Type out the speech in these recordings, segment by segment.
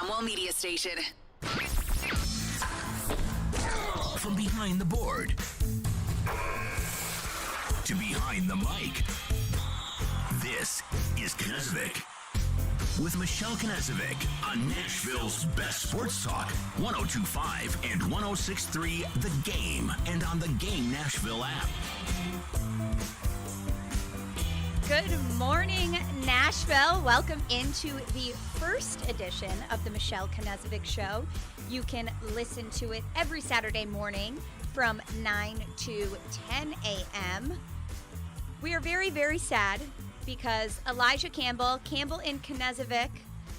Well, media station. From behind the board to behind the mic, this is Knezovic with Michelle Knezovic on Nashville's best sports talk, 102.5 and 106.3 The Game, and on the Game Nashville app. Good morning, Nashville. Welcome into the first edition of the Michelle Knezovic Show. You can listen to it every Saturday morning from 9 to 10 a.m. We are very, very sad because Elijah Campbell and Knezovic,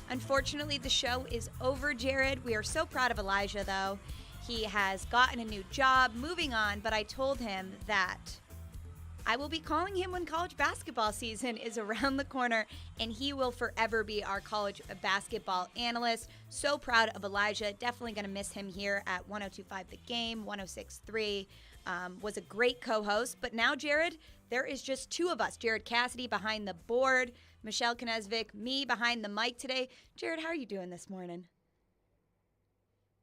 unfortunately, the show is over, Jared. We are so proud of Elijah, though. He has gotten a new job, moving on, but I told him that I will be calling him when college basketball season is around the corner, and he will forever be our college basketball analyst. So proud of Elijah. Definitely going to miss him here at 102.5 The Game, 106.3. Was a great co-host. But now, Jared, there is just two of us. Jared Cassidy behind the board, Michelle Knezovic, me behind the mic today. Jared, how are you doing this morning?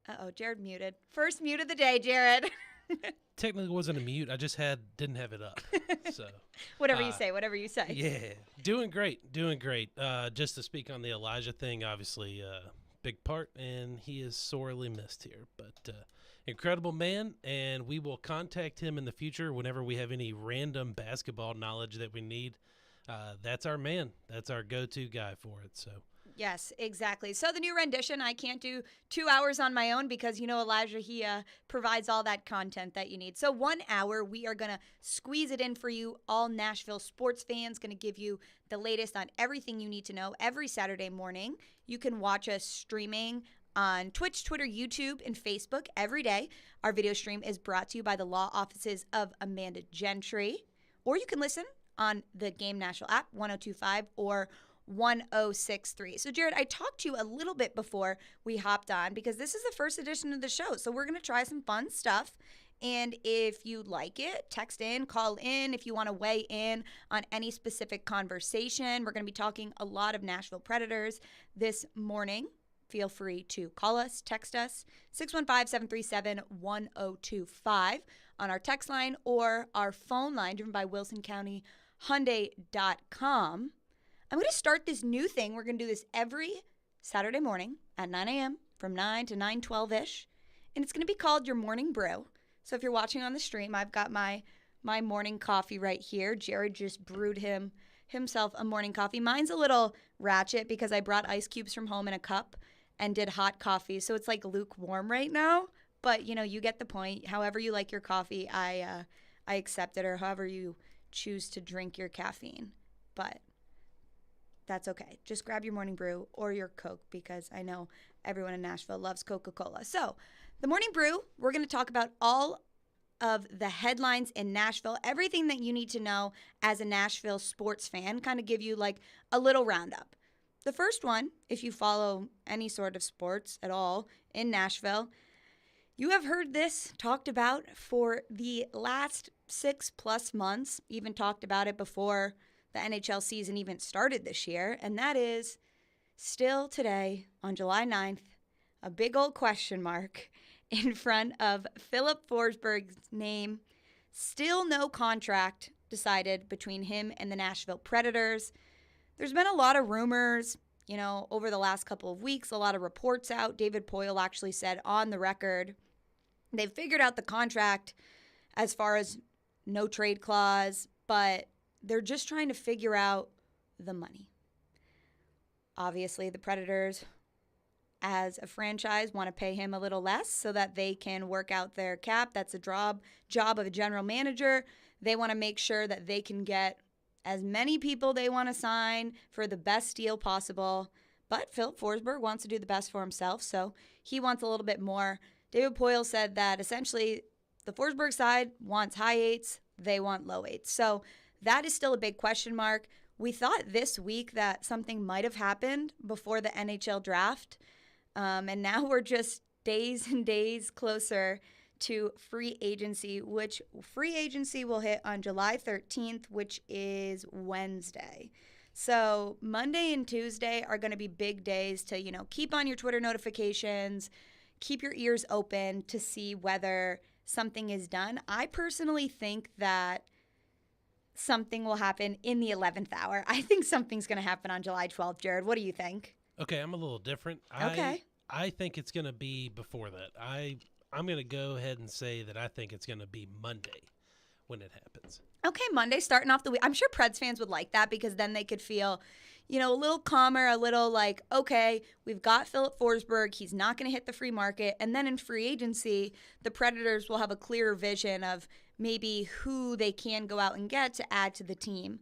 Uh-oh, Jared muted. First mute of the day, Jared. Technically wasn't a mute. I just didn't have it up. So whatever you say. Yeah, doing great. Just to speak on the Elijah thing, obviously big part, and he is sorely missed here. But incredible man, and we will contact him in the future whenever we have any random basketball knowledge that we need. That's our man. That's our go-to guy for it. So. Yes, exactly. So the new rendition, I can't do 2 hours on my own because, Elijah, he provides all that content that you need. So 1 hour, we are going to squeeze it in for you, all Nashville sports fans, going to give you the latest on everything you need to know every Saturday morning. You can watch us streaming on Twitch, Twitter, YouTube, and Facebook every day. Our video stream is brought to you by the law offices of Amanda Gentry. Or you can listen on the Game Nashville app, 102.5 or 106.3. So, Jared, I talked to you a little bit before we hopped on because this is the first edition of the show. So we're going to try some fun stuff. And if you like it, text in, call in if you want to weigh in on any specific conversation. We're going to be talking a lot of Nashville Predators this morning. Feel free to call us, text us, 615-737-1025 on our text line or our phone line driven by WilsonCountyHyundai.com. I'm going to start this new thing. We're going to do this every Saturday morning at 9 a.m. from 9 to 9:12-ish. And it's going to be called Your Morning Brew. So if you're watching on the stream, I've got my morning coffee right here. Jared just brewed himself a morning coffee. Mine's a little ratchet because I brought ice cubes from home in a cup and did hot coffee. So it's like lukewarm right now. But, you get the point. However you like your coffee, I accept it, or however you choose to drink your caffeine. But that's okay. Just grab your morning brew or your Coke because I know everyone in Nashville loves Coca-Cola. So the morning brew, we're going to talk about all of the headlines in Nashville, everything that you need to know as a Nashville sports fan, kind of give you like a little roundup. The first one, if you follow any sort of sports at all in Nashville, you have heard this talked about for the last 6+ months, even talked about it before the NHL season even started this year, and that is still today on July 9th, a big old question mark in front of Philip Forsberg's name. Still no contract decided between him and the Nashville Predators. There's been a lot of rumors, over the last couple of weeks, a lot of reports out. David Poile actually said on the record they've figured out the contract as far as no trade clause, but they're just trying to figure out the money. Obviously, the Predators, as a franchise, want to pay him a little less so that they can work out their cap. That's a job of a general manager. They want to make sure that they can get as many people they want to sign for the best deal possible. But Philip Forsberg wants to do the best for himself, so he wants a little bit more. David Poile said that essentially the Forsberg side wants high eights, they want low eights. So that is still a big question mark. We thought this week that something might have happened before the NHL draft, and now we're just days and days closer to free agency, which free agency will hit on July 13th, which is Wednesday. So Monday and Tuesday are going to be big days to, keep on your Twitter notifications, keep your ears open to see whether something is done. I personally think that something will happen in the 11th hour. I think something's going to happen on July 12th, Jared. What do you think? Okay, I'm a little different. Okay. I think it's going to be before that. I'm going to go ahead and say that I think it's going to be Monday when it happens. Okay, Monday starting off the week. I'm sure Preds fans would like that because then they could feel, a little calmer, a little like, okay, we've got Philip Forsberg. He's not going to hit the free market. And then in free agency, the Predators will have a clearer vision of maybe who they can go out and get to add to the team.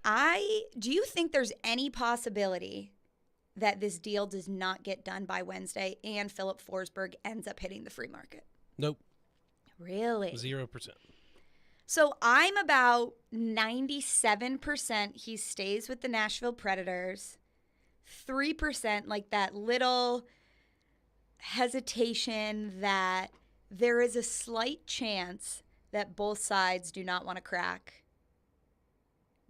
Do you think there's any possibility that this deal does not get done by Wednesday and Philip Forsberg ends up hitting the free market? Nope. Really? 0%. So I'm about 97% he stays with the Nashville Predators. 3%, like that little hesitation that there is a slight chance that both sides do not want to crack.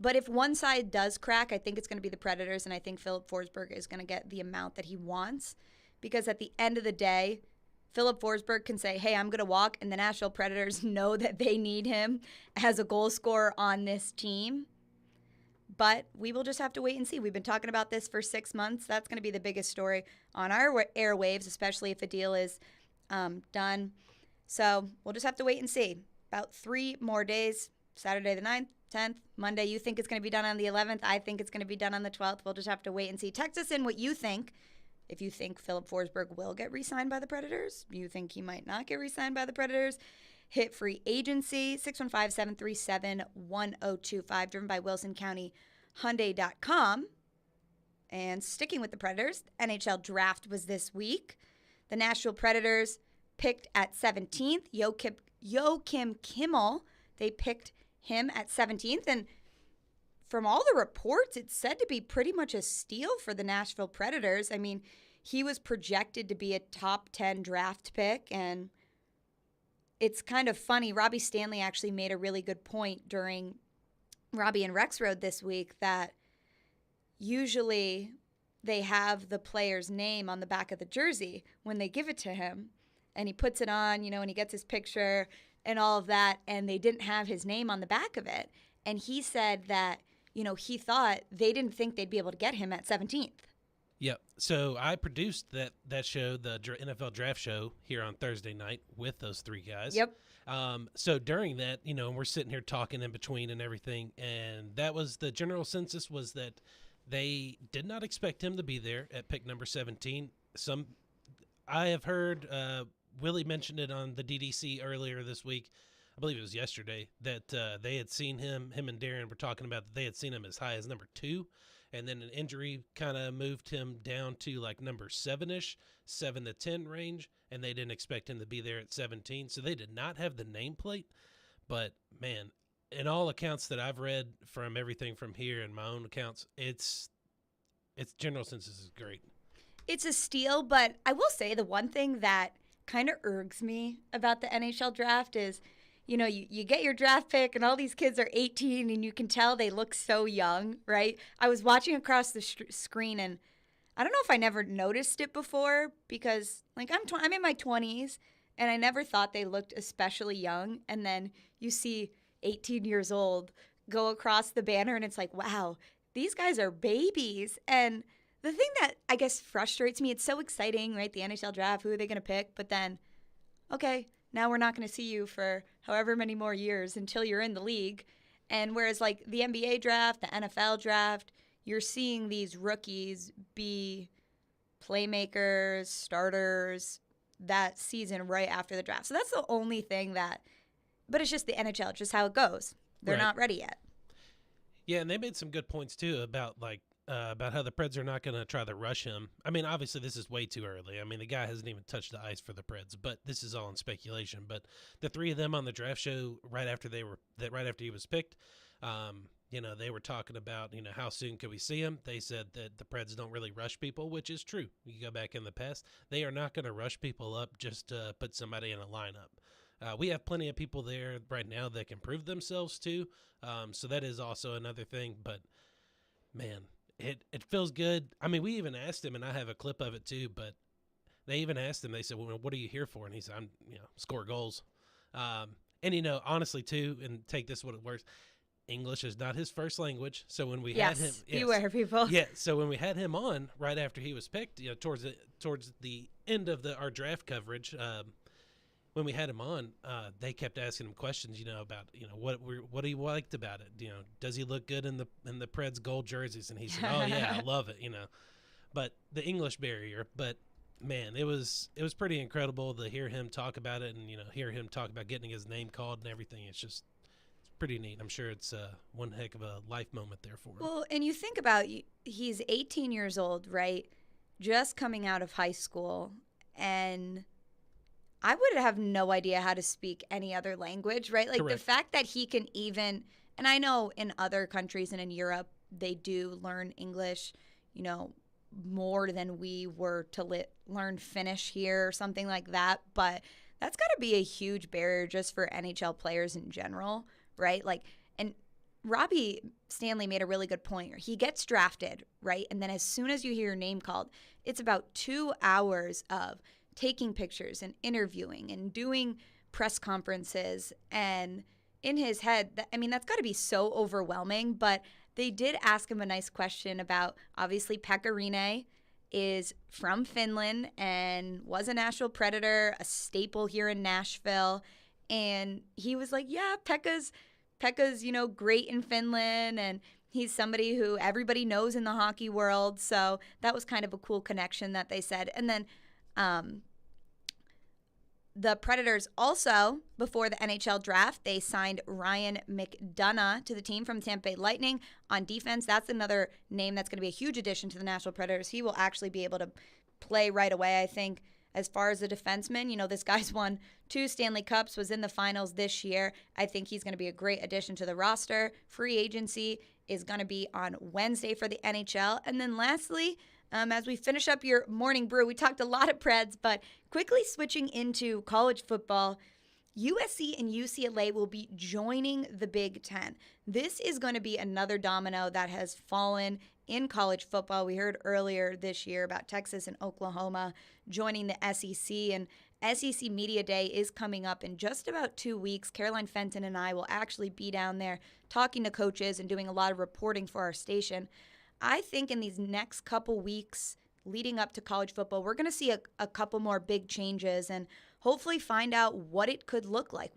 But if one side does crack, I think it's going to be the Predators, and I think Philip Forsberg is going to get the amount that he wants. Because at the end of the day, Philip Forsberg can say, hey, I'm going to walk, and the Nashville Predators know that they need him as a goal scorer on this team. But we will just have to wait and see. We've been talking about this for 6 months. That's going to be the biggest story on our airwaves, especially if a deal is done. So we'll just have to wait and see. About 3 more days, Saturday the 9th, 10th, Monday. You think it's going to be done on the 11th. I think it's going to be done on the 12th. We'll just have to wait and see. Text us in what you think. If you think Philip Forsberg will get re-signed by the Predators, you think he might not get re-signed by the Predators, hit free agency, 615-737-1025, driven by WilsonCountyHyundai.com. And sticking with the Predators, NHL draft was this week. The Nashville Predators picked at 17th. Joakim Kimmel, they picked him at 17th. And from all the reports, it's said to be pretty much a steal for the Nashville Predators. I mean, he was projected to be a top 10 draft pick, and it's kind of funny. Robbie Stanley actually made a really good point during Robbie and Rex Road this week that usually they have the player's name on the back of the jersey when they give it to him, and he puts it on, and he gets his picture and all of that, and they didn't have his name on the back of it. And he said that he thought they didn't think they'd be able to get him at 17th. Yep. So I produced that show, the NFL draft show, here on Thursday night with those 3 guys. Yep. So during that, we're sitting here talking in between and everything, and that was the general census was that they did not expect him to be there at pick number 17. I have heard Willie mentioned it on the DDC earlier this week. I believe it was yesterday, that they had seen him and Darren were talking about that they had seen him as high as number 2, and then an injury kind of moved him down to like number 7-ish, 7 to 10 range, and they didn't expect him to be there at 17, so they did not have the nameplate. But, man, in all accounts that I've read from everything from here and my own accounts, it's general census is great. It's a steal, but I will say the one thing that kind of irks me about the NHL draft is – you get your draft pick and all these kids are 18 and you can tell they look so young, right? I was watching across the screen and I don't know if I never noticed it before because I'm in my 20s and I never thought they looked especially young. And then you see 18 years old go across the banner and it's like, wow, these guys are babies. And the thing that I guess frustrates me, it's so exciting, right? The NHL draft, who are they going to pick? But then, okay, now we're not going to see you for however many more years until you're in the league. And whereas like the NBA draft, the NFL draft, you're seeing these rookies be playmakers, starters that season right after the draft. So that's the only thing but it's just the NHL, just how it goes. They're not ready yet. Yeah, and they made some good points too about how the Preds are not going to try to rush him. I mean, obviously this is way too early. I mean, the guy hasn't even touched the ice for the Preds, but this is all in speculation. But the 3 of them on the draft show right after he was picked, they were talking about, how soon could we see him? They said that the Preds don't really rush people, which is true. You go back in the past, they are not going to rush people up just to put somebody in a lineup. We have plenty of people there right now that can prove themselves too. So that is also another thing, but man, it feels good. I mean, we even asked him, and I have a clip of it too, but they even asked him, they said, well, what are you here for? And he said, I'm, score goals. And, honestly, too, and take this what it works, English is not his first language. So when we had him, beware, people. Yeah. So when we had him on right after he was picked, towards the end of our draft coverage, when we had him on, they kept asking him questions, about, what he liked about it. Does he look good in the Preds gold jerseys? And he said, oh yeah, I love it. But the English barrier, but man, it was pretty incredible to hear him talk about it and, hear him talk about getting his name called and everything. It's pretty neat. I'm sure it's one heck of a life moment there for him. Well, and you think about, he's 18 years old, right? Just coming out of high school, and I would have no idea how to speak any other language, right? Like, Correct. The fact that he can even, and I know in other countries and in Europe, they do learn English, more than we were to learn Finnish here or something like that. But that's got to be a huge barrier just for NHL players in general, right? Like, and Robbie Stanley made a really good point. He gets drafted, right? And then as soon as you hear your name called, it's about 2 hours of taking pictures and interviewing and doing press conferences. And in his head, that's got to be so overwhelming. But they did ask him a nice question about, obviously, Pekka Rinne is from Finland and was a Nashville Predator, a staple here in Nashville. And he was like, yeah, Pekka's great in Finland, and he's somebody who everybody knows in the hockey world. So that was kind of a cool connection that they said. And then the Predators also, before the NHL draft, they signed Ryan McDonough to the team from Tampa Bay Lightning on defense. That's another name that's going to be a huge addition to the Nashville Predators. He will actually be able to play right away, I think. As far as the defenseman, this guy's won 2 Stanley Cups, was in the finals this year. I think he's going to be a great addition to the roster. Free agency is going to be on Wednesday for the NHL. And then lastly, as we finish up your morning brew, we talked a lot of Preds, but quickly switching into college football, USC and UCLA will be joining the Big Ten. This is going to be another domino that has fallen in college football. We heard earlier this year about Texas and Oklahoma joining the SEC, and SEC Media Day is coming up in just about 2 weeks. Caroline Fenton and I will actually be down there talking to coaches and doing a lot of reporting for our station. I think in these next couple weeks leading up to college football, we're going to see a couple more big changes and hopefully find out what it could look like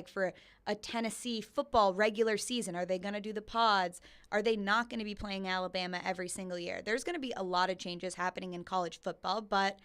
for a Tennessee football regular season. Are they going to do the pods? Are they not going to be playing Alabama every single year? There's going to be a lot of changes happening in college football, but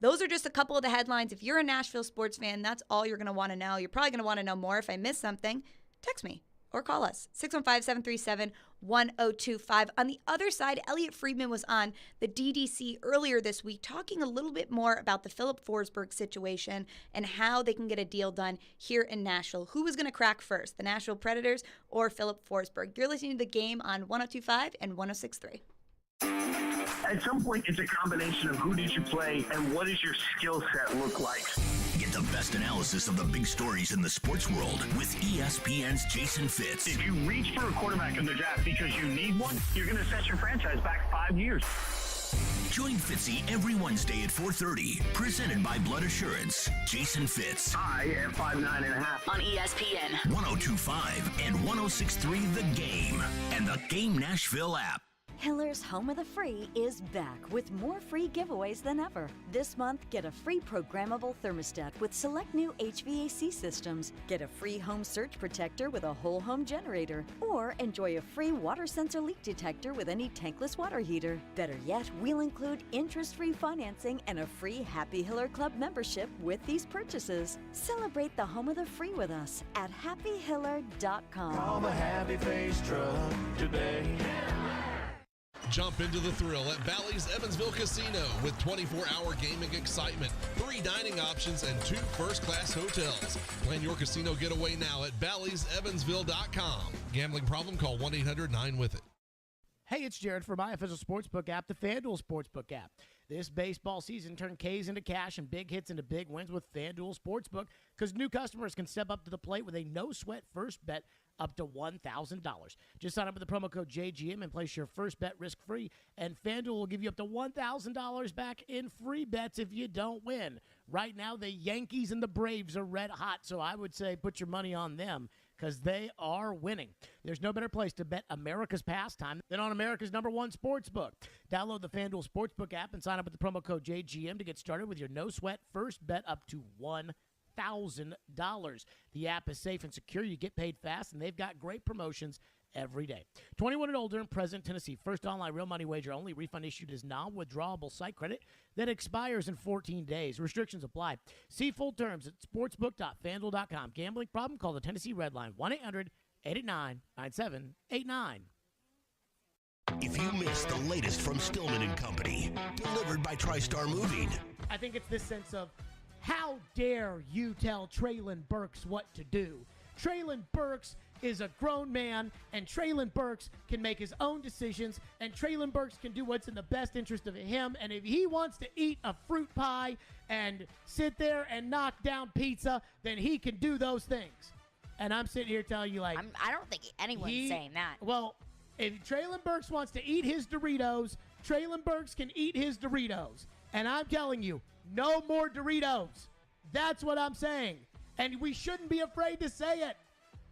those are just a couple of the headlines. If you're a Nashville sports fan, that's all you're going to want to know. You're probably going to want to know more. If I missed something, text me or call us, 615-737-1025. On the other side, Elliot Friedman was on the DDC earlier this week talking a little bit more about the Philip Forsberg situation and how they can get a deal done here in Nashville. Who was going to crack first, the Nashville Predators or Philip Forsberg? You're listening to The Game on 102.5 and 106.3. At some point, it's a combination of who did you play and what does your skill set look like. Get the best analysis of the big stories in the sports world with ESPN's Jason Fitz. If you reach for a quarterback in the draft because you need one, you're going to set your franchise back 5 years. Join Fitzy every Wednesday at 4:30. Presented by Blood Assurance. Jason Fitz. I am 5'9.5" on ESPN 102.5 and 106.3 The Game and the Game Nashville app. Hiller's Home of the Free is back with more free giveaways than ever. This month, get a free programmable thermostat with select new HVAC systems. Get a free home surge protector with a whole home generator. Or enjoy a free water sensor leak detector with any tankless water heater. Better yet, we'll include interest-free financing and a free Happy Hiller Club membership with these purchases. Celebrate the Home of the Free with us at happyhiller.com. Call the Happy Face Truck today. Jump into the thrill at Bally's Evansville Casino with 24-hour gaming excitement, 3 dining options, and 2 first-class hotels. Plan your casino getaway now at Bally'sEvansville.com. Gambling problem? Call 1-800-9-WITH-IT. Hey, it's Jared from my official sportsbook app, the FanDuel Sportsbook app. This baseball season, turn K's into cash and big hits into big wins with FanDuel Sportsbook because new customers can step up to the plate with a no-sweat first bet up to $1,000. Just sign up with the promo code JGM and place your first bet risk-free, and FanDuel will give you up to $1,000 back in free bets if you don't win. Right now, the Yankees and the Braves are red hot, so I would say put your money on them because they are winning. There's no better place to bet America's pastime than on America's #1 sportsbook. Download the FanDuel Sportsbook app and sign up with the promo code JGM to get started with your no-sweat first bet up to $1,000. The app is safe and secure. You get paid fast, and they've got great promotions every day. 21 and older in present Tennessee. First online real money wager only. Refund issued as non-withdrawable site credit that expires in 14 days. Restrictions apply. See full terms at sportsbook.fanduel.com. Gambling problem? Call the Tennessee Red Line. 1-800-889-9789. If you missed the latest from Stillman and Company, delivered by TriStar Moving. I think it's this sense of, how dare you tell Traylon Burks what to do? Traylon Burks is a grown man, and Traylon Burks can make his own decisions, and Traylon Burks can do what's in the best interest of him. And if he wants to eat a fruit pie and sit there and knock down pizza, then he can do those things. And I'm sitting here telling you, like, I don't think anyone's saying that. Well, if Traylon Burks wants to eat his Doritos, Traylon Burks can eat his Doritos. And I'm telling you, no more Doritos. That's what I'm saying. And we shouldn't be afraid to say it.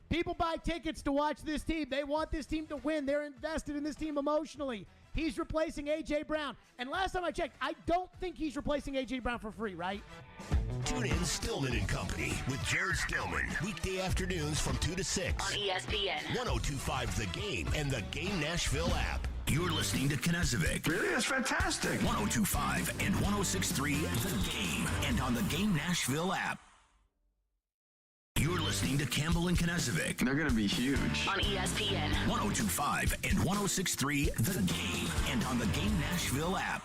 People buy tickets to watch this team. They want this team to win. They're invested in this team emotionally. He's replacing A.J. Brown. And last time I checked, I don't think he's replacing A.J. Brown for free, right? Tune in Stillman and Company with Jared Stillman. Weekday afternoons from 2 to 6. On ESPN. 102.5 The Game and the Game Nashville app. You're listening to Knezovic. Really? That's fantastic. 102.5 and 106.3 The Game and on the Game Nashville app. You're listening to Campbell and Knezovic. They're going to be huge. On ESPN. 102.5 and 106.3 The Game and on the Game Nashville app.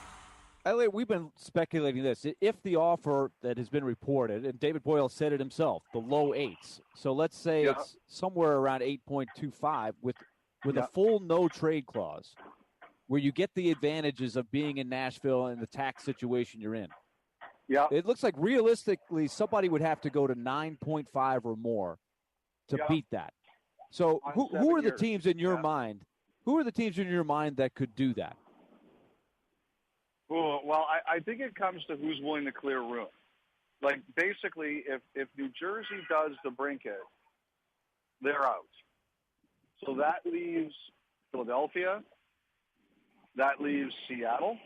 Elliot, we've been speculating this. If the offer that has been reported, and David Boyle said it himself, the low eights. So let's say it's somewhere around 8.25 with a full no trade clause, where you get the advantages of being in Nashville and the tax situation you're in. Yeah. It looks like realistically somebody would have to go to 9.5 or more to beat that. So who are the teams in your mind? Who are the teams in your mind that could do that? Well, I think it comes to who's willing to clear room. Like, basically, if New Jersey does the brink it, they're out. So that leaves Philadelphia. That leaves Seattle.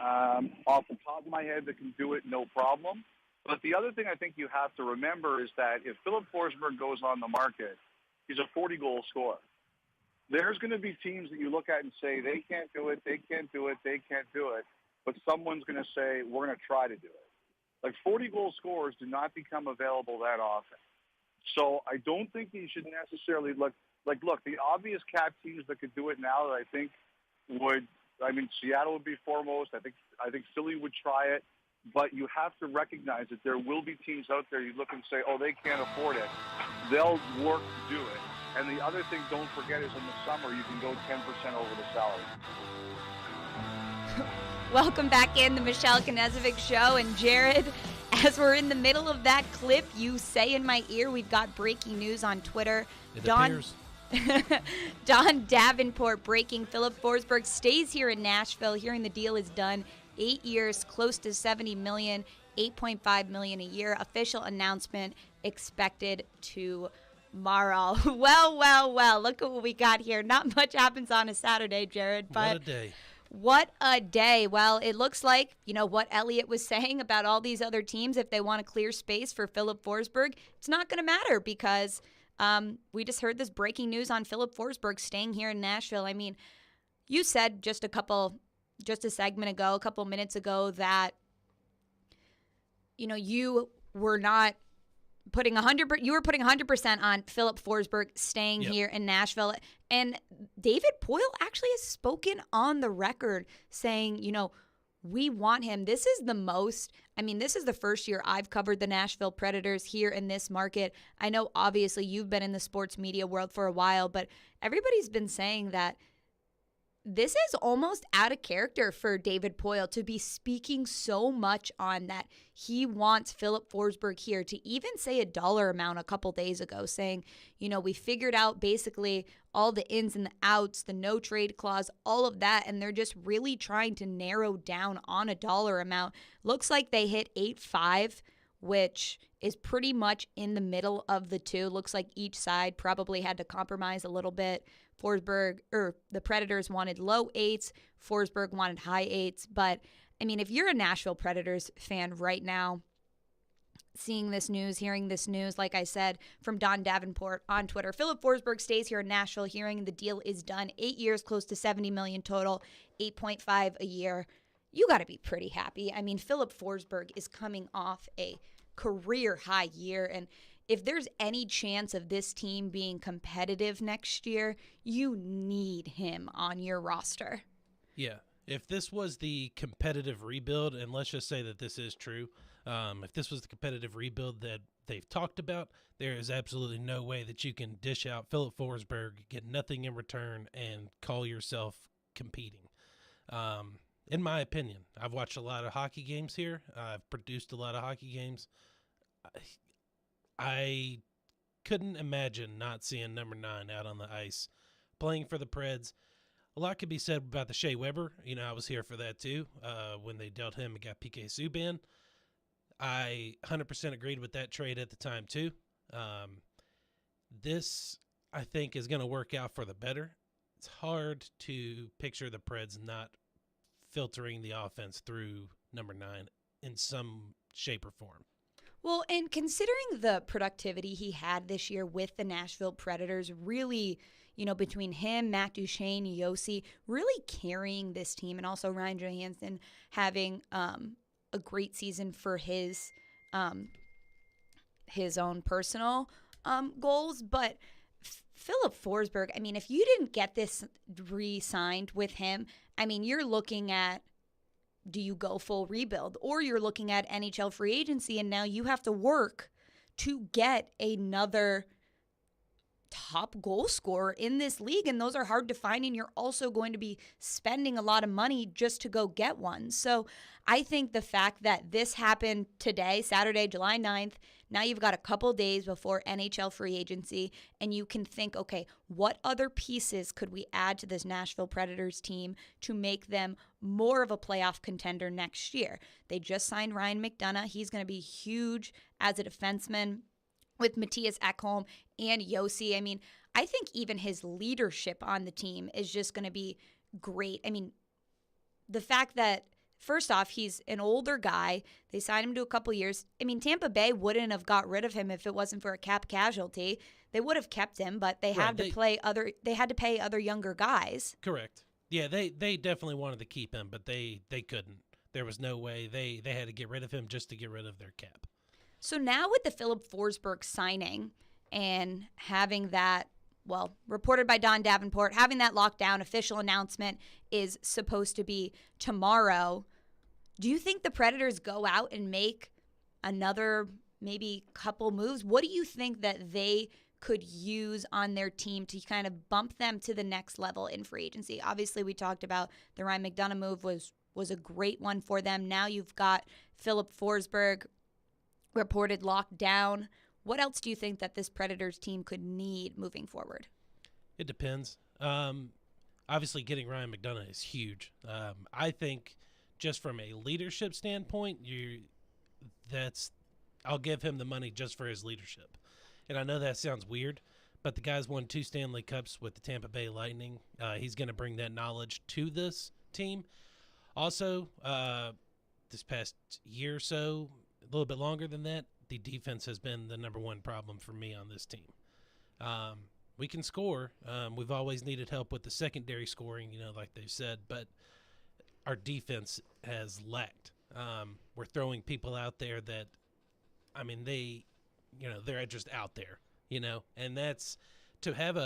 Off the top of my head, that can do it, no problem. But the other thing I think you have to remember is that if Philip Forsberg goes on the market, he's a 40-goal scorer. There's going to be teams that you look at and say, they can't do it, they can't do it, they can't do it. But someone's going to say, we're going to try to do it. Like, 40-goal scorers do not become available that often. So I don't think you should necessarily look, the obvious cap teams that could do it now that I think would, Seattle would be foremost. I think Philly would try it. But you have to recognize that there will be teams out there you look and say, oh, they can't afford it. They'll work to do it. And the other thing, don't forget, is in the summer you can go 10% over the salary. Welcome back in the Michelle Knezovic Show. And Jared, as we're in the middle of that clip, you say in my ear, we've got breaking news on Twitter. Don Davenport breaking: Philip Forsberg stays here in Nashville. Hearing the deal is done. 8 years, close to $70 million, $8.5 million a year. Official announcement expected tomorrow. Well, look at what we got here. Not much happens on a Saturday, Jared. But what a day. What a day. Well, it looks like, what Elliot was saying about all these other teams, if they want to clear space for Philip Forsberg, it's not going to matter because we just heard this breaking news on Philip Forsberg staying here in Nashville. I mean, you said just a segment ago, a couple minutes ago, that you were not putting 100% on Philip Forsberg staying here in Nashville. And David Boyle actually has spoken on the record saying, we want him. This is the first year I've covered the Nashville Predators here in this market. I know obviously you've been in the sports media world for a while, but everybody's been saying that this is almost out of character for David Poyle to be speaking so much on that he wants Philip Forsberg here, to even say a dollar amount a couple days ago, saying, we figured out basically all the ins and the outs, the no trade clause, all of that, and they're just really trying to narrow down on a dollar amount. Looks like they hit 8.5, which is pretty much in the middle of the two. Looks like each side probably had to compromise a little bit. The Predators wanted low 8s, Forsberg wanted high 8s. But, if you're a Nashville Predators fan right now, seeing this news, hearing this news, like I said, from Don Davenport on Twitter, Philip Forsberg stays here in Nashville, hearing the deal is done. 8 years, close to $70 million total, 8.5 a year. You got to be pretty happy. Philip Forsberg is coming off a career high year, and if there's any chance of this team being competitive next year, you need him on your roster. Yeah. If this was the competitive rebuild, and let's just say that this is true, if this was the competitive rebuild that they've talked about, there is absolutely no way that you can dish out Philip Forsberg, get nothing in return, and call yourself competing. In my opinion, I've watched a lot of hockey games here. I've produced a lot of hockey games. I couldn't imagine not seeing number 9 out on the ice playing for the Preds. A lot could be said about the Shea Weber. I was here for that too. When they dealt him and got PK Subban, I 100% agreed with that trade at the time too. This, I think, is going to work out for the better. It's hard to picture the Preds not filtering the offense through number 9 in some shape or form. Well, and considering the productivity he had this year with the Nashville Predators, really, between him, Matt Duchene, Yossi, really carrying this team, and also Ryan Johansson having a great season for his own personal goals. But Philip Forsberg, if you didn't get this re-signed with him, you're looking at, do you go full rebuild? Or you're looking at NHL free agency, and now you have to work to get another top goal scorer in this league, and those are hard to find, and you're also going to be spending a lot of money just to go get one. So I think the fact that this happened today, Saturday, July 9th, now you've got a couple days before NHL free agency, and you can think, okay, what other pieces could we add to this Nashville Predators team to make them more of a playoff contender next year? They just signed Ryan McDonough. He's going to be huge as a defenseman with Matthias Ekholm and Yossi. I think even his leadership on the team is just going to be great. The fact that, first off, he's an older guy. They signed him to a couple years. Tampa Bay wouldn't have got rid of him if it wasn't for a cap casualty. They would have kept him, but they had to pay other younger guys. Correct. Yeah, they definitely wanted to keep him, but they couldn't. There was no way. They had to get rid of him just to get rid of their cap. So now with the Philip Forsberg signing and having that, reported by Don Davenport, having that lockdown official announcement is supposed to be tomorrow, do you think the Predators go out and make another maybe couple moves? What do you think that they could use on their team to kind of bump them to the next level in free agency? Obviously, we talked about the Ryan McDonough move was a great one for them. Now you've got Philip Forsberg reported locked down. What else do you think that this Predators team could need moving forward? It depends. Obviously, getting Ryan McDonough is huge. I think just from a leadership standpoint, I'll give him the money just for his leadership. And I know that sounds weird, but the guy's won 2 Stanley Cups with the Tampa Bay Lightning. He's going to bring that knowledge to this team. Also, this past year or so, a little bit longer than that, the defense has been the number one problem for me on this team. We can score. We've always needed help with the secondary scoring, like they said, but our defense has lacked. We're throwing people out there that, they're just out there, and that's to have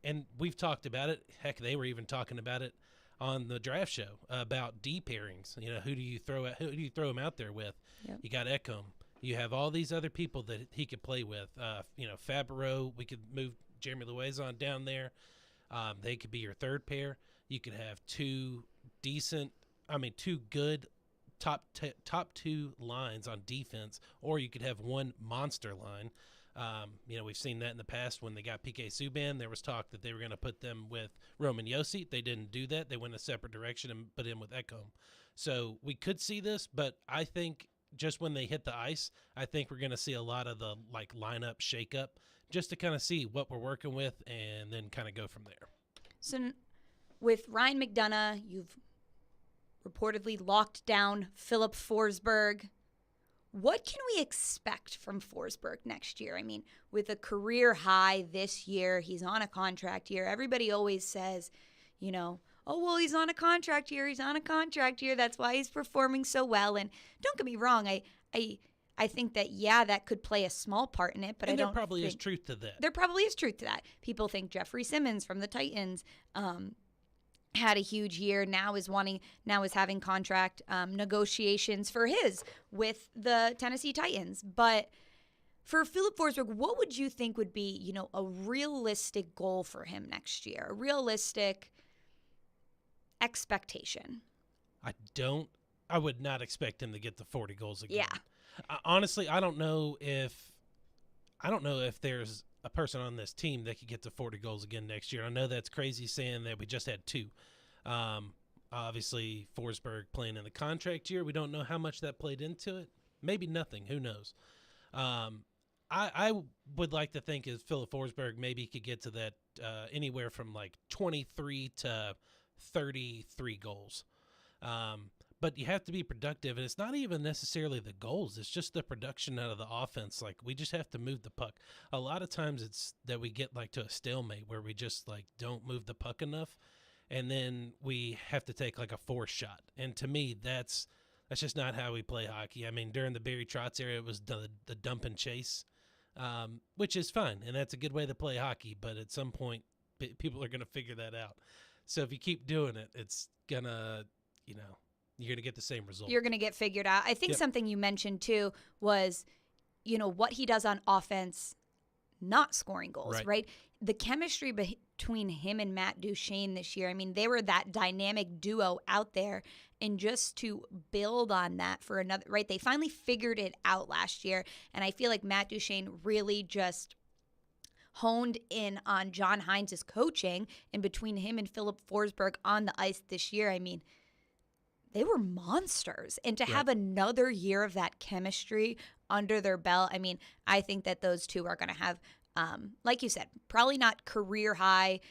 and we've talked about it. Heck, they were even talking about it on the draft show about D pairings. Who do you throw him out there with? Yep. You got Ekholm. You have all these other people that he could play with. Fabreau. We could move Jeremy Luazon down there. They could be your third pair. You could have two good top two lines on defense, or you could have one monster line. We've seen that in the past when they got PK Subban. There was talk that they were going to put them with Roman Josi. They didn't do that. They went a separate direction and put him with Ekholm. So we could see this, but I think just when they hit the ice, I think we're going to see a lot of the lineup shakeup just to kind of see what we're working with and then kind of go from there. So with Ryan McDonough, you've reportedly locked down Philip Forsberg. What can we expect from Forsberg next year? I mean, with a career high this year, he's on a contract year. Everybody always says, oh, well, he's on a contract year. He's on a contract year. That's why he's performing so well. And don't get me wrong. I think that, that could play a small part in it. But there probably is truth to that. There probably is truth to that. People think Jeffrey Simmons from the Titans had a huge year. Now is having contract negotiations for his with the Tennessee Titans. But for Philip Forsberg, what would you think would be, a realistic goal for him next year? A realistic expectation? I would not expect him to get the 40 goals again. Yeah. Honestly, I don't know if there's a person on this team that could get to 40 goals again next year. I know that's crazy saying that we just had 2. Obviously, Forsberg playing in the contract year. We don't know how much that played into it. Maybe nothing. Who knows? I would like to think as Philip Forsberg maybe could get to that anywhere from 23 to 33 goals. But you have to be productive, and it's not even necessarily the goals. It's just the production out of the offense. We just have to move the puck. A lot of times it's that we get to a stalemate where we just don't move the puck enough, and then we have to take a forced shot. And to me, that's just not how we play hockey. I mean, during the Barry Trotz era, it was the dump and chase, which is fine, and that's a good way to play hockey. But at some point, people are going to figure that out. So if you keep doing it, it's going to, you're going to get the same result. You're going to get figured out. I think something you mentioned, too, was, what he does on offense, not scoring goals, right? The chemistry between him and Matt Duchene this year, I mean, they were that dynamic duo out there. And just to build on that for another, right? They finally figured it out last year. And I feel like Matt Duchene really just honed in on John Hines' coaching. And between him and Philip Forsberg on the ice this year, I mean, they were monsters. And to have another year of that chemistry under their belt, I mean, I think that those two are going to have, like you said, probably not career high,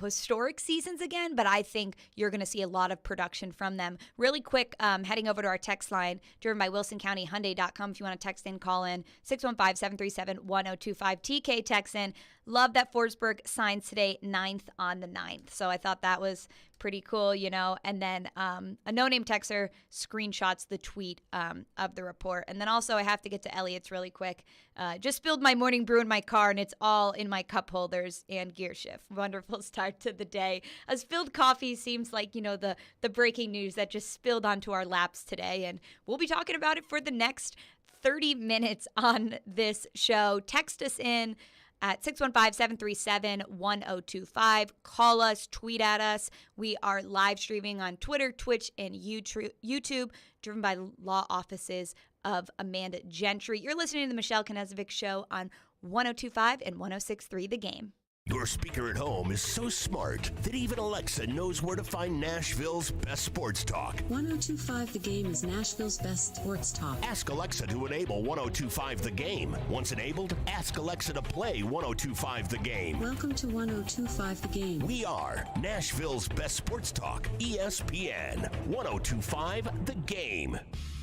historic seasons again, but I think you're going to see a lot of production from them. Really quick, heading over to our text line, driven by WilsonCountyHyundai.com. If you want to text in, call in 615-737-1025. TK texts in. Love that Forsberg signs today, 9th on the 9th. So I thought that was pretty cool, And then a no-name texter screenshots the tweet of the report. And then also I have to get to Elliot's really quick. Just spilled my morning brew in my car, and it's all in my cup holders and gear shift. Wonderful start to the day. A spilled coffee seems like, the breaking news that just spilled onto our laps today. And we'll be talking about it for the next 30 minutes on this show. Text us in at 615-737-1025. Call us, tweet at us. We are live streaming on Twitter, Twitch, and YouTube, driven by law offices of Amanda Gentry. You're listening to the Michelle Knezovic Show on 102.5 and 106.3 The Game. Your speaker at home is so smart that even Alexa knows where to find Nashville's best sports talk. 102.5 The Game is Nashville's best sports talk. Ask Alexa to enable 102.5 The Game. Once enabled, ask Alexa to play 102.5 The Game. Welcome to 102.5 The Game. We are Nashville's best sports talk, ESPN 102.5 The Game.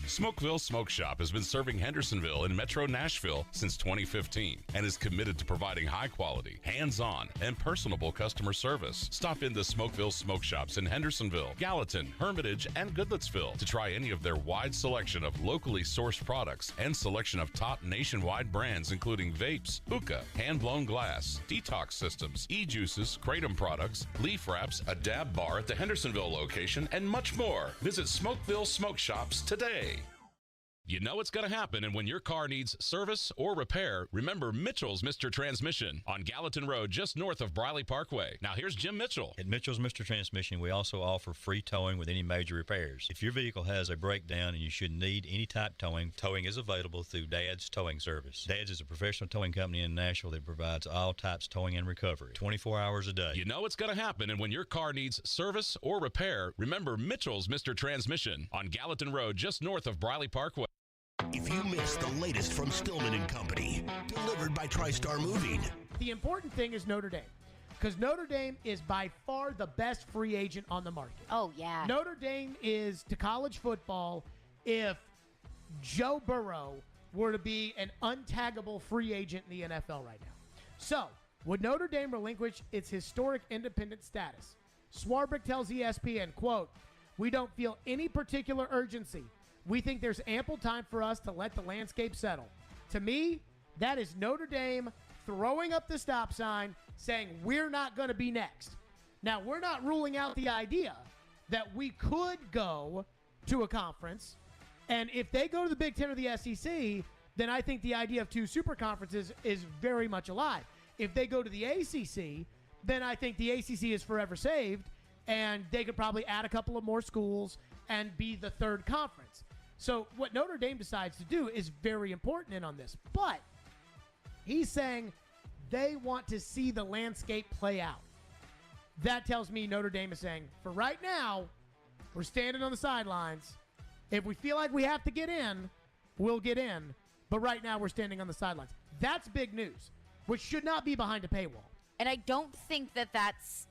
Smokeville Smoke Shop has been serving Hendersonville and Metro Nashville since 2015 and is committed to providing high quality, hands-on, and personable customer service. Stop in the Smokeville Smoke Shops in Hendersonville, Gallatin, Hermitage, and Goodlettsville to try any of their wide selection of locally sourced products and selection of top nationwide brands including vapes, hookah, hand-blown glass, detox systems, e-juices, kratom products, leaf wraps, a dab bar at the Hendersonville location, and much more. Visit Smokeville Smoke Shops today. You know it's going to happen, and when your car needs service or repair, remember Mitchell's Mr. Transmission on Gallatin Road, just north of Briley Parkway. Now here's Jim Mitchell. At Mitchell's Mr. Transmission, we also offer free towing with any major repairs. If your vehicle has a breakdown and you should need any type towing is available through Dad's Towing Service. Dad's is a professional towing company in Nashville that provides all types towing and recovery, 24 hours a day. You know it's going to happen, and when your car needs service or repair, remember Mitchell's Mr. Transmission on Gallatin Road, just north of Briley Parkway. If you missed the latest from Stillman and Company, delivered by TriStar Moving. The important thing is Notre Dame, because Notre Dame is by far the best free agent on the market. Oh, yeah. Notre Dame is to college football if Joe Burrow were to be an untaggable free agent in the NFL right now. So, would Notre Dame relinquish its historic independent status? Swarbrick tells ESPN, quote, "We don't feel any particular urgency. We think there's ample time for us to let the landscape settle." To me, that is Notre Dame throwing up the stop sign, saying we're not going to be next. Now, we're not ruling out the idea that we could go to a conference, and if they go to the Big Ten or the SEC, then I think the idea of two super conferences is very much alive. If they go to the ACC, then I think the ACC is forever saved, and they could probably add a couple of more schools and be the third conference. So what Notre Dame decides to do is very important in on this. But he's saying they want to see the landscape play out. That tells me Notre Dame is saying, for right now, we're standing on the sidelines. If we feel like we have to get in, we'll get in. But right now, we're standing on the sidelines. That's big news, which should not be behind a paywall. And I don't think that that's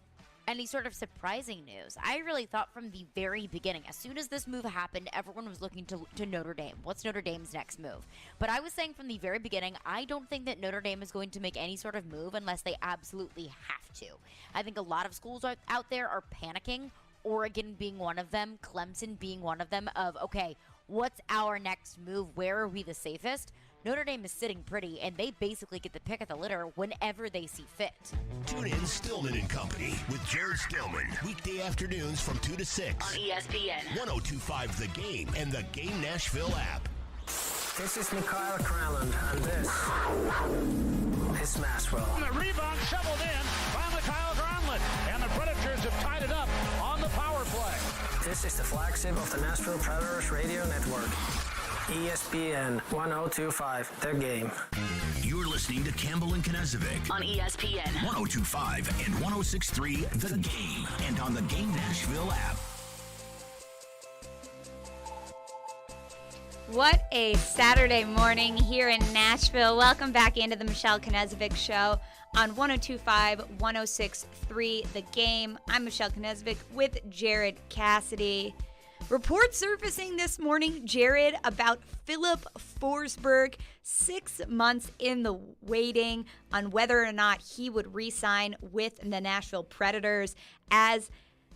any sort of surprising news. I really thought from the very beginning, as soon as this move happened, everyone was looking to Notre Dame. What's Notre Dame's next move? But I was saying from the very beginning, I don't think that Notre Dame is going to make any sort of move unless they absolutely have to. I think a lot of schools out there are panicking, Oregon being one of them, Clemson being one of them, of, okay, what's our next move? Where are we the safest? Notre Dame is sitting pretty, and they basically get the pick of the litter whenever they see fit. Tune in Stillman and Company with Jared Stillman. Weekday afternoons from 2 to 6. On ESPN. 102.5 The Game and the Game Nashville app. This is Mikhail Kralin, and this is Nashville. And a rebound shoveled in by Mikhail Gronlund, and the Predators have tied it up on the power play. This is the flagship of the Nashville Predators radio network. ESPN 102.5, The Game. You're listening to Campbell and Knezovic On ESPN 102.5 and 106.3 The Game and on the Game Nashville app. What a Saturday morning here in Nashville. Welcome back into the Michelle Knezovic Show on 102.5, 106.3 The Game. I'm Michelle Knezovic with Jared Cassidy. Reports surfacing this morning, Jared, about Philip Forsberg, 6 months in the waiting on whether or not he would re-sign with the Nashville Predators, as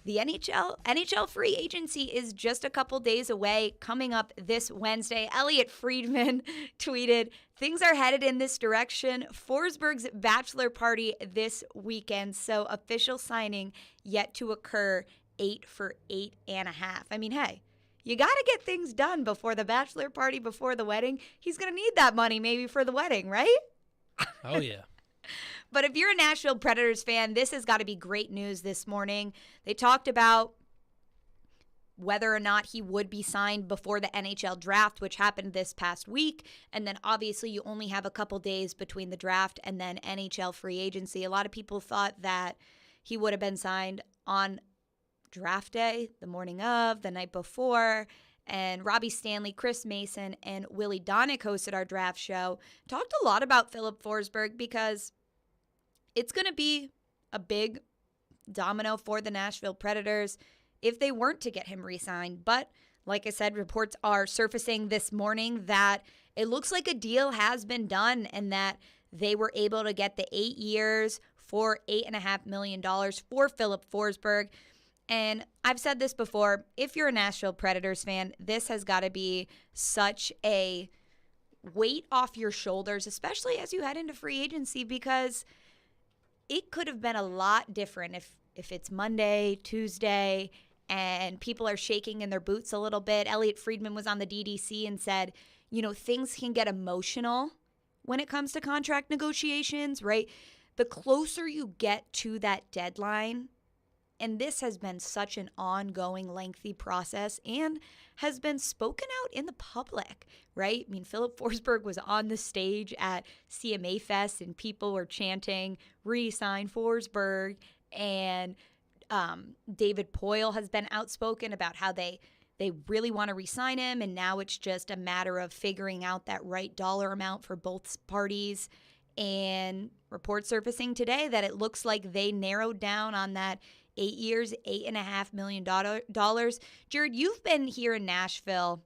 the NHL free agency is just a couple days away, coming up this Wednesday. Elliot Friedman tweeted, "Things are headed in this direction. Forsberg's bachelor party this weekend, so official signing yet to occur 8 for 8.5. I mean, hey, you got to get things done before the bachelor party, before the wedding. He's going to need that money maybe for the wedding, right? Oh, yeah. But if you're a Nashville Predators fan, this has got to be great news this morning. They talked about whether or not he would be signed before the NHL draft, which happened this past week. And then obviously you only have a couple days between the draft and then NHL free agency. A lot of people thought that he would have been signed on draft day, the morning of, the night before. And Robbie Stanley, Chris Mason, and Willie Donick hosted our draft show. Talked a lot about Philip Forsberg because it's going to be a big domino for the Nashville Predators if they weren't to get him re-signed. But like I said, reports are surfacing this morning that it looks like a deal has been done and that they were able to get the 8 years for $8.5 million for Philip Forsberg. And I've said this before, if you're a Nashville Predators fan, this has got to be such a weight off your shoulders, especially as you head into free agency, because it could have been a lot different if it's Monday, Tuesday, and people are shaking in their boots a little bit. Elliot Friedman was on the DDC and said, things can get emotional when it comes to contract negotiations, right? The closer you get to that deadline, and this has been such an ongoing, lengthy process and has been spoken out in the public, right? I mean, Philip Forsberg was on the stage at CMA Fest and people were chanting, "Re-sign Forsberg." And David Poyle has been outspoken about how they really want to re-sign him, and now it's just a matter of figuring out that right dollar amount for both parties. And reports surfacing today that it looks like they narrowed down on that 8 years, $8.5 million. Jared, you've been here in Nashville,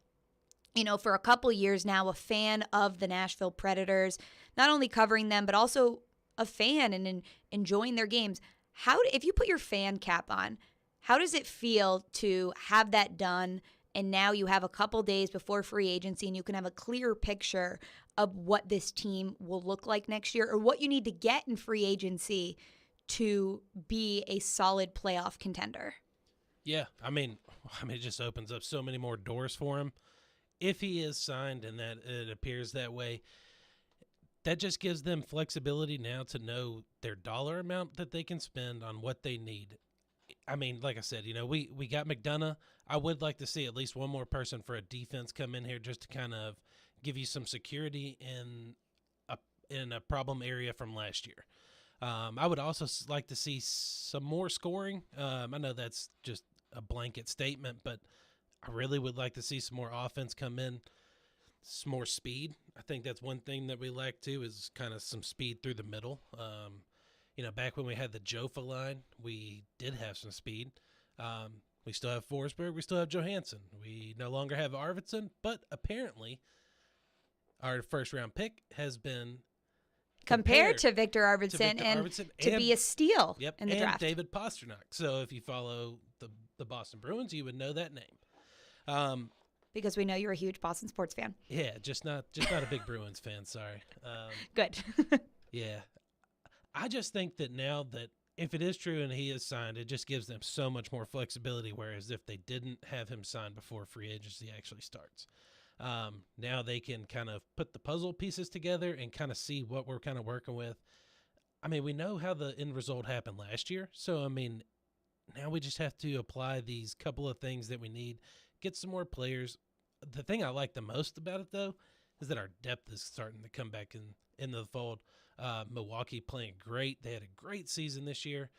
for a couple years now, a fan of the Nashville Predators, not only covering them, but also a fan and enjoying their games. If you put your fan cap on, how does it feel to have that done? And now you have a couple days before free agency and you can have a clearer picture of what this team will look like next year, or what you need to get in free agency to be a solid playoff contender. Yeah, I mean, it just opens up so many more doors for him. If he is signed and that it appears that way, that just gives them flexibility now to know their dollar amount that they can spend on what they need. I mean, like I said, we got McDonough. I would like to see at least one more person for a defense come in here just to kind of give you some security in a problem area from last year. I would also like to see some more scoring. I know that's just a blanket statement, but I really would like to see some more offense come in, some more speed. I think that's one thing that we lack too, is kind of some speed through the middle. Back when we had the Jofa line, we did have some speed. We still have Forsberg. We still have Johansson. We no longer have Arvidsson, but apparently our first-round pick has been compared to Victor Arvidsson and to be a steal in the draft. David Pastrnak. So if you follow the Boston Bruins, you would know that name. Because we know you're a huge Boston sports fan. Yeah, just not a big Bruins fan. Sorry. Good. Yeah. I just think that now that if it is true and he is signed, it just gives them so much more flexibility, whereas if they didn't have him signed before free agency actually starts, now they can kind of put the puzzle pieces together and kind of see what we're kind of working with. I mean, we know how the end result happened last year, so, I mean, now we just have to apply these couple of things that we need, get some more players. The thing I like the most about it, though, is that our depth is starting to come back into the fold. Milwaukee playing great. They had a great season this year.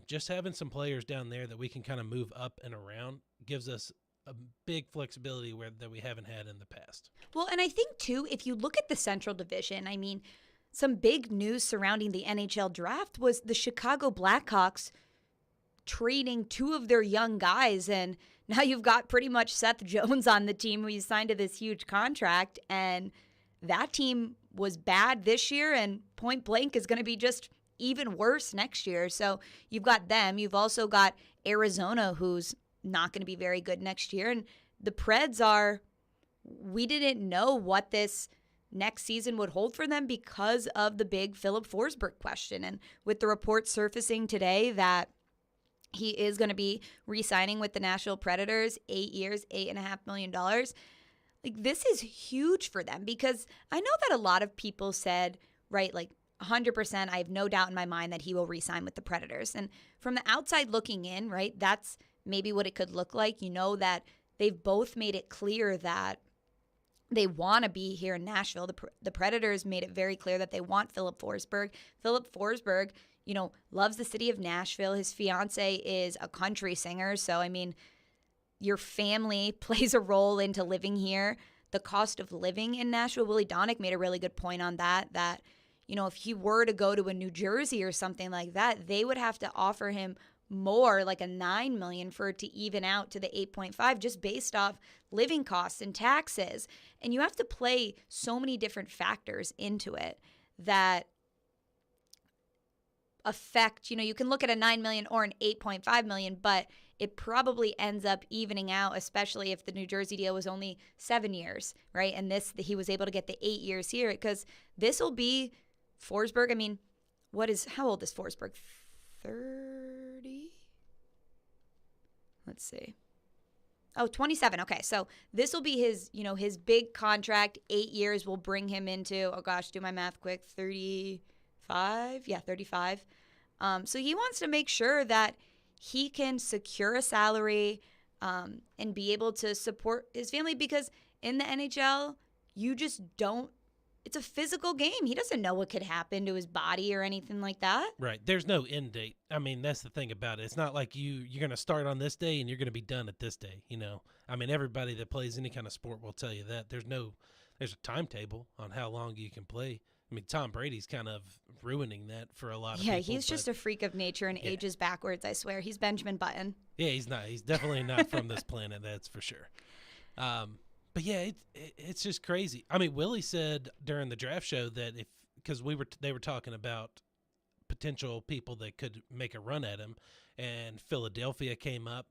Just having some players down there that we can kind of move up and around gives us a big flexibility that we haven't had in the past. Well, and I think, too, if you look at the Central Division, I mean, some big news surrounding the NHL draft was the Chicago Blackhawks trading two of their young guys, and now you've got pretty much Seth Jones on the team, who you signed to this huge contract, and that team was bad this year, and point blank is going to be just even worse next year. So you've got them. You've also got Arizona, who's not going to be very good next year. And the Preds we didn't know what this next season would hold for them because of the big Philip Forsberg question. And with the report surfacing today that he is going to be re-signing with the Nashville Predators, 8 years, $8.5 million. Like, this is huge for them, because I know that a lot of people said, right, like 100%, I have no doubt in my mind that he will re-sign with the Predators. And from the outside looking in, right, that's maybe what it could look like. You know that they've both made it clear that they want to be here in Nashville. The Predators made it very clear that they want Philip Forsberg. Philip Forsberg, loves the city of Nashville. His fiance is a country singer. So, I mean, your family plays a role into living here. The cost of living in Nashville, Willie Donick made a really good point on that, if he were to go to a New Jersey or something like that, they would have to offer him more, like a $9 million, for it to even out to the 8.5, just based off living costs and taxes. And you have to play so many different factors into it that affect, you can look at a $9 million or an $8.5 million, but it probably ends up evening out, especially if the New Jersey deal was only 7 years, right? And he was able to get the 8 years here, because this will be Forsberg. I mean, how old is Forsberg? 30? let's see. Oh, 27. Okay, so this will be his, his big contract. 8 years will bring him into, oh gosh, do my math quick, 35? Yeah, 35. So he wants to make sure that he can secure a salary and be able to support his family, because in the NHL, you just don't. It's a physical game. He doesn't know what could happen to his body or anything like that. Right. There's no end date. I mean, that's the thing about it. It's not like you're going to start on this day and you're going to be done at this day, I mean, everybody that plays any kind of sport will tell you that. There's a timetable on how long you can play. I mean, Tom Brady's kind of ruining that for a lot of people. Yeah, he's just a freak of nature and ages backwards, I swear. He's Benjamin Button. Yeah, he's not. He's definitely not from this planet, that's for sure. But yeah, it's just crazy. I mean, Willie said during the draft show that because they were talking about potential people that could make a run at him, and Philadelphia came up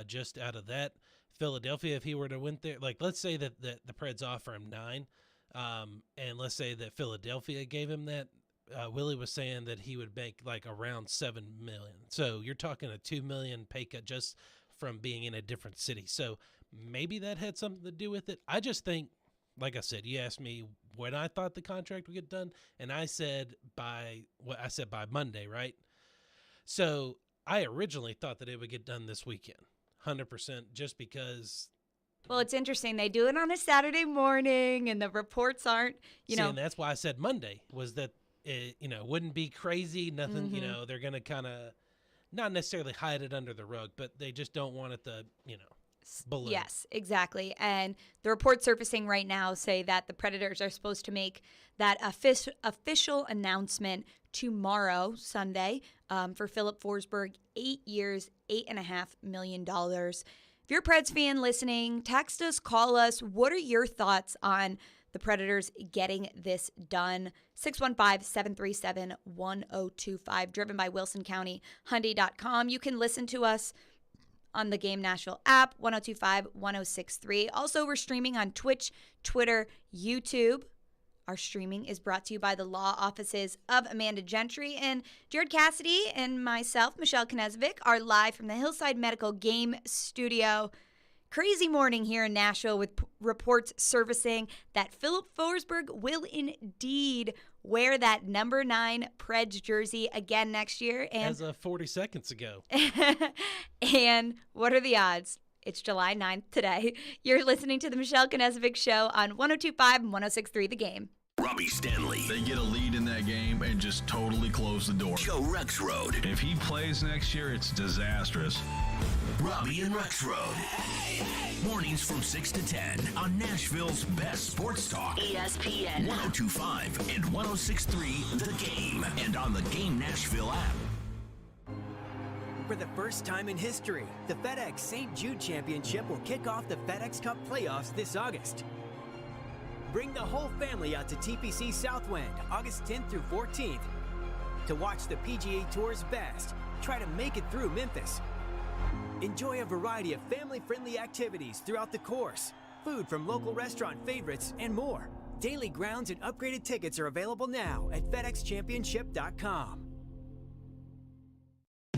just out of that. Philadelphia, if he were to win there, like let's say that the Preds offer him 9, and let's say that Philadelphia gave him that. Willie was saying that he would make like around $7 million. So you're talking a $2 million pay cut just from being in a different city. So maybe that had something to do with it. I just think, like I said, you asked me when I thought the contract would get done, and I said by Monday, right? So I originally thought that it would get done this weekend, 100%, just because. Well, it's interesting. They do it on a Saturday morning, and the reports aren't, And that's why I said Monday, was that it, wouldn't be crazy, nothing, Mm-hmm. They're going to kind of not necessarily hide it under the rug, but they just don't want it to, balloon. Yes, exactly. And the reports surfacing right now say that the Predators are supposed to make that official announcement tomorrow, Sunday, for Philip Forsberg, 8 years, $8.5 million. If you're a Preds fan listening, text us, call us. What are your thoughts on the Predators getting this done? 615-737-1025, driven by WilsonCountyHyundai.com. You can listen to us on the Game Nashville app, 102.5, 106.3. Also, we're streaming on Twitch, Twitter, YouTube. Our streaming is brought to you by the law offices of Amanda Gentry, and Jared Cassidy and myself, Michelle Knezovic, are live from the Hillside Medical Game Studio. Crazy morning here in Nashville with reports surfacing that Philip Forsberg will indeed wear that number 9 Preds jersey again next year. And as of 40 seconds ago. And what are the odds? It's July 9th today. You're listening to the Michelle Knezovic Show on 102.5 and 106.3 The Game. Robbie Stanley. They get a lead in that game and just totally close the door. Joe Rexrode. If he plays next year, it's disastrous. Robbie and Rexrode. Mornings from 6 to 10 on Nashville's best sports talk. ESPN 102.5 and 106.3 The Game. And on the Game Nashville app. For the first time in history, the FedEx St. Jude Championship will kick off the FedEx Cup playoffs this August. Bring the whole family out to TPC Southwind August 10th through 14th to watch the PGA Tour's best try to make it through Memphis. Enjoy a variety of family-friendly activities throughout the course, food from local restaurant favorites, and more. Daily grounds and upgraded tickets are available now at FedExChampionship.com.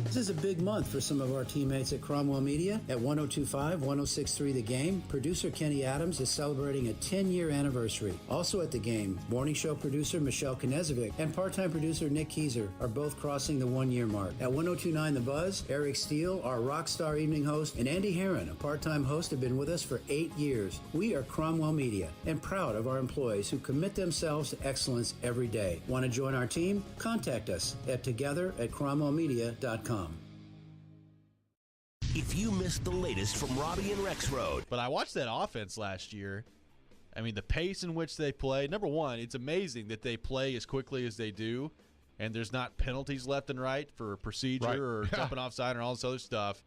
This is a big month for some of our teammates at Cromwell Media. At 102.5, 106.3 The Game, producer Kenny Adams is celebrating a 10-year anniversary. Also at The Game, morning show producer Michelle Knezovic and part-time producer Nick Keyser are both crossing the 1-year mark. At 102.9 The Buzz, Eric Steele, our rock star evening host, and Andy Herron, a part-time host, have been with us for 8 years. We are Cromwell Media and proud of our employees who commit themselves to excellence every day. Want to join our team? Contact us at together@cromwellmedia.com. If you missed the latest from Robbie and Rexrode. But I watched that offense last year. I mean, the pace in which they play. Number one, it's amazing that they play as quickly as they do, and there's not penalties left and right for procedure or jumping offside and all this other stuff.